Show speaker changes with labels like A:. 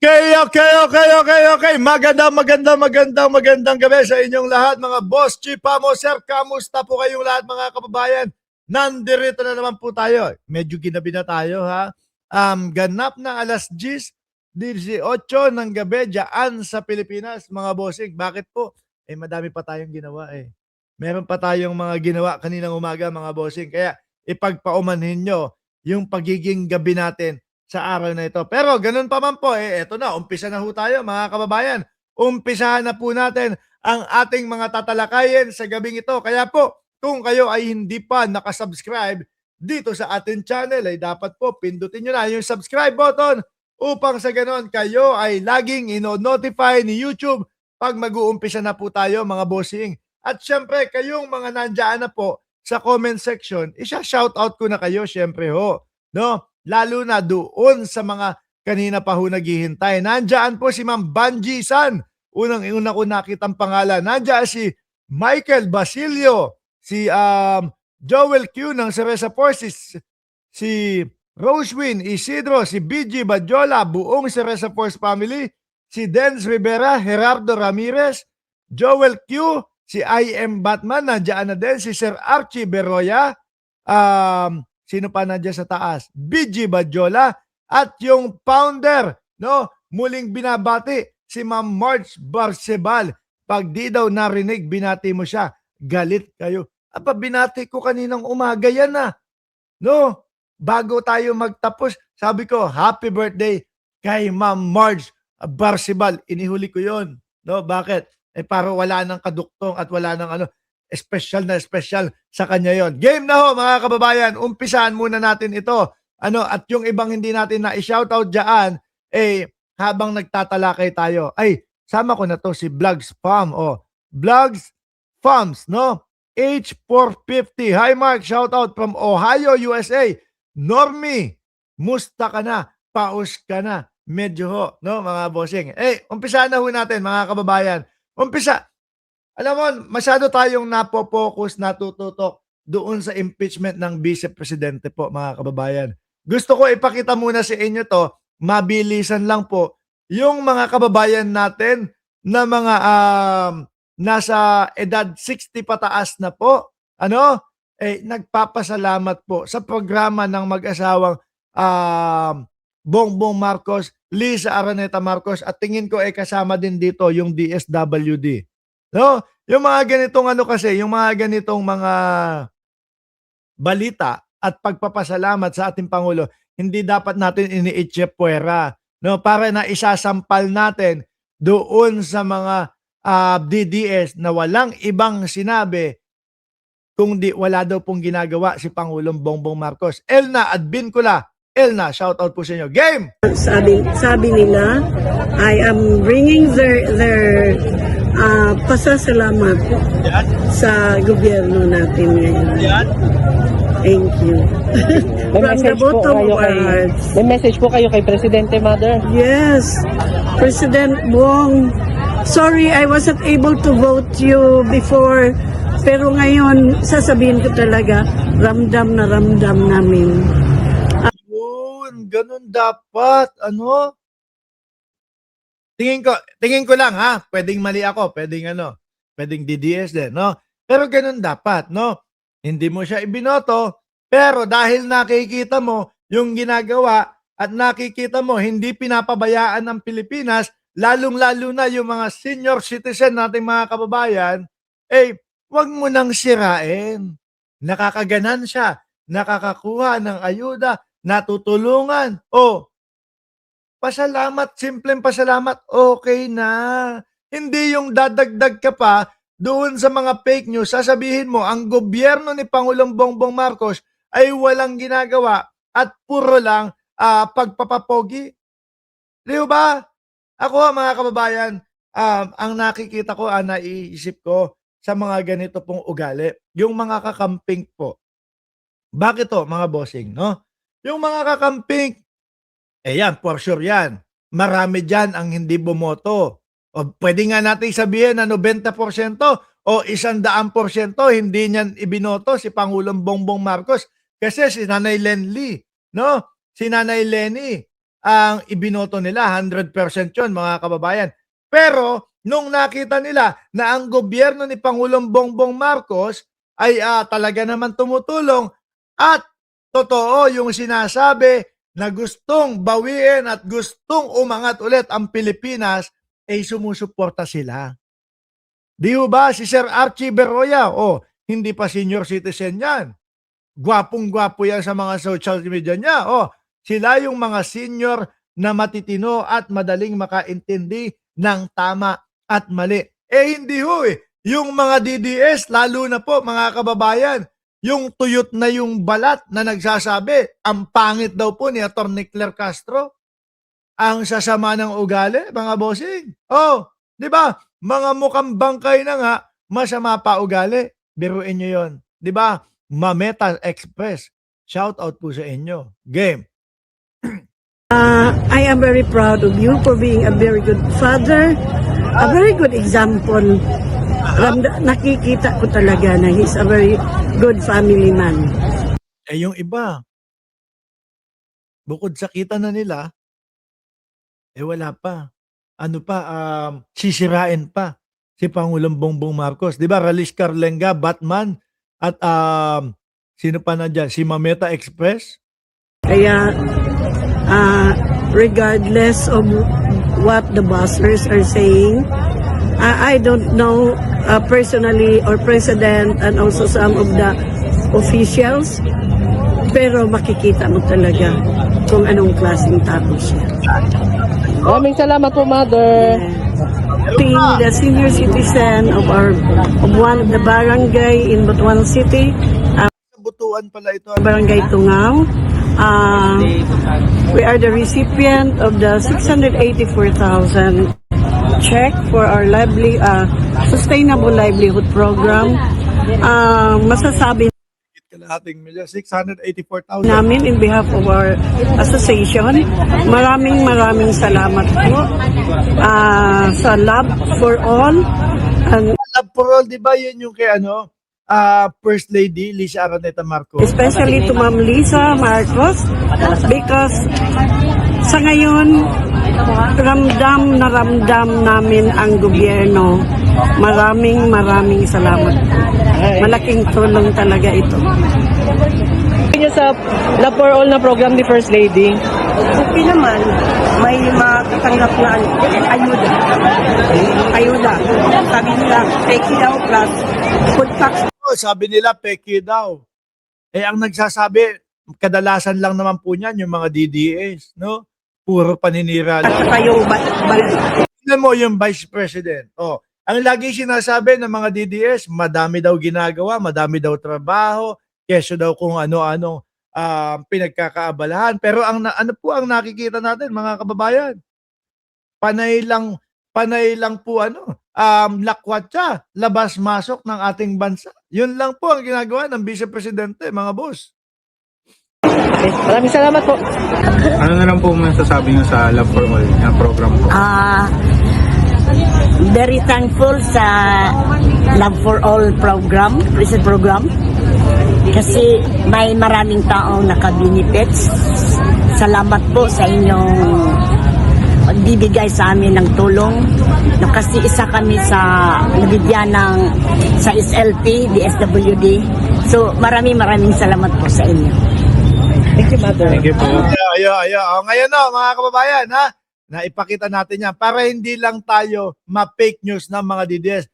A: Okay. Magandang gabi sa inyong lahat, mga boss, chipamo, sir. Kamusta po kayong lahat, mga kababayan? Nandirito na naman po tayo. Medyo ginabi na tayo, ha? Ganap na alas 10:18 ng gabi dyan sa Pilipinas, mga bossing. Bakit po? Madami pa tayong ginawa, eh. Meron pa tayong mga ginawa kaninang umaga, mga bossing. Kaya ipagpaumanhin nyo yung pagiging gabi natin sa araw na ito. Pero ganun pa man po, eto na, umpisa na ho tayo, mga kababayan. Umpisahan na po natin ang ating mga tatalakayin sa gabing ito. Kaya po, kung kayo ay hindi pa nakasubscribe dito sa ating channel, ay dapat po pindutin nyo na yung subscribe button upang sa ganon kayo ay laging ino-notify ni YouTube pag mag-uumpisa na po tayo, mga bossing. At syempre, kayong mga nandyan na po sa comment section, isa-shoutout ko na kayo, syempre ho. No? Lalo na doon sa mga kanina pa ho naghihintay. Nandiyan po si Ma'am Banji San. Unang-una ko nakitang pangalan. Nandiyan si Michael Basilio, si Joel Q ng Cereza Forces, si Rosewin Isidro, si BG Badjola, buong Cereza Force family, si Denz Rivera, Gerardo Ramirez, Joel Q, si I.M. Batman, nandiyan na din, si Sir Archie Beroya, sino pa nandiyan sa taas? BG Badjola at yung founder, no? Muling binabati si Ma'am Marge Barcebal. Pag di daw narinig, binati mo siya, galit kayo. Apa, binati ko kaninang umaga yan na. No? Bago tayo magtapos, sabi ko, happy birthday kay Ma'am Marge Barcebal. Inihuli ko yon. No? Bakit? Para wala nang kaduktong at wala nang special sa kanya yon. Game na ho, mga kababayan. Umpisahan muna natin ito. At yung ibang hindi natin na i-shoutout dyan, habang nagtatalakay tayo, sama ko na to si Vlogs Farm. Vlogs Farms, no? H450. Hi Mark, shoutout from Ohio, USA. Normie, musta ka na? Paus ka na? Medyo ho, no, mga bossing. Umpisahan na ho natin, mga kababayan. Umpisa. Alam mo, masyado tayong napopokus, natututok doon sa impeachment ng Vice Presidente po, mga kababayan. Gusto ko ipakita muna sa inyo to, mabilisan lang po, yung mga kababayan natin na mga nasa edad 60 pataas na po, nagpapasalamat po sa programa ng mag-asawang Bongbong Marcos, Liza Araneta Marcos, at tingin ko kasama din dito yung DSWD. No? Yung mga ganitong kasi, yung mga ganitong mga balita at pagpapasalamat sa ating Pangulo, hindi dapat natin iniitsepwera, no? Para na isasampal natin doon sa mga DDS na walang ibang sinabi kundi wala daw pong ginagawa si Pangulong Bongbong Marcos. Elna Advincula. Elna, shout out po sa inyo. Game!
B: Sabi nila, I am bringing their pasasalamat sa gobyerno natin ngayon. Thank you.
C: From the bottom of our hearts. May message po kayo kay Presidente, Mother?
B: Yes. President Bong, sorry I wasn't able to vote you before, pero ngayon sasabihin ko talaga, ramdam na ramdam namin.
A: Ganun dapat, Tingin ko lang, ha, pwedeng mali ako, pwedeng DDS din, no? Pero ganun dapat, no? Hindi mo siya ibinoto, pero dahil nakikita mo yung ginagawa at nakikita mo hindi pinapabayaan ng Pilipinas, lalong-lalo na yung mga senior citizen nating mga kababayan, wag mo nang sirain. Nakakaganan siya, nakakakuha ng ayuda, natutulungan. Pasalamat, simpleng pasalamat, okay na. Hindi yung dadagdag ka pa doon sa mga fake news, sasabihin mo, ang gobyerno ni Pangulong Bongbong Marcos ay walang ginagawa at puro lang pagpapapogi. Di ba? Ako, mga kababayan, ang nakikita ko, naiisip ko sa mga ganito pong ugali, yung mga kakamping po. Bakit to, mga bossing, no? Yung mga kakamping, yan, for sure yan. Marami dyan ang hindi bumoto. O pwede nga natin sabihin na 90% o 100% hindi niyan ibinoto si Pangulong Bongbong Marcos kasi si Nanay Lenny, no? Si Nanay Lenny, ang ibinoto nila. 100% yun, mga kababayan. Pero, nung nakita nila na ang gobyerno ni Pangulong Bongbong Marcos ay talaga naman tumutulong at totoo yung sinasabi na gustong bawiin at gustong umangat ulit ang Pilipinas, ay sumusuporta sila. Di ba si Sir Archie Berroya, hindi pa senior citizen yan. Gwapong-gwapo yan sa mga social media niya. Sila yung mga senior na matitino at madaling makaintindi ng tama at mali. Hindi ho Yung mga DDS, lalo na po mga kababayan, yung tuyot na yung balat na nagsasabi, ang pangit daw po ni Atty. Claire Castro. Ang sasama ng ugali, mga bossing. Di ba? Mga mukhang bangkay na nga, masama pa ugali. Biruin nyo yun. Di ba? Mameta Express. Shout out po sa inyo. Game.
B: I am very proud of you for being a very good father, a very good example. Nakikita ko talaga na he's a very good family man.
A: Yung iba, bukod sa kita na nila, wala pa. Sisirain pa si Pangulong Bongbong Marcos. Di ba, Ralis Carlenga, Batman, at sino pa na dyan? Si Mameta Express?
B: Kaya, regardless of what the bossers are saying, I don't know personally or president and also some of the officials, pero makikita mo talaga kung anong klaseng tao siya.
C: Maraming salamat po, Mother.
B: Being the senior citizen of one of the barangay in Butuan City,
A: Butuan pala ito.
B: Barangay Tungaw, we are the recipient of the 684,000 check for our sustainable livelihood program. Masasabi
A: Kalahating milyon, 684,000.
B: namin in behalf of our association, maraming salamat po sa Love for All. And
A: Love for all, di ba yun yung kay First Lady Lisa Araneta Marcos?
B: especially to Ma'am Lisa Marcos, because sa ngayon, ramdam na ramdam namin ang gobyerno. Maraming salamat po. Malaking tulong talaga ito.
C: Niyo sa Love for All na program ni First Lady.
B: Okay naman, may makatanggap na ayuda. Sabi nila, peki daw plus food tax.
A: Sabi nila, peki daw. Ang nagsasabi, kadalasan lang naman po niyan yung mga DDS, no? Puro paninira lang.
B: Kayo
A: Tingnan mo yung Vice President. Ang lagi sinasabi ng mga DDS, madami daw ginagawa, madami daw trabaho, keso daw kung ano-ano pinagkakaabalahan. Pero ano po ang nakikita natin, mga kababayan? Panay lang po lakwatsa, labas-masok ng ating bansa. Yun lang po ang ginagawa ng Vice Presidente, mga boss.
C: Okay. Maraming salamat po.
D: Ano na lang po masasabi nyo sa Love for All na program po?
E: Very thankful sa Love for All program, recent program. Kasi may maraming taong naka-benefits. Salamat po sa inyong pagbibigay sa amin ng tulong. Kasi isa kami sa nabigyan sa SLP, DSWD. So maraming salamat po sa inyo.
C: Thank you, Mother.
D: Thank you po.
A: Ngayon mga kababayan, na ipakita natin yan para hindi lang tayo ma-fake news ng mga DDS.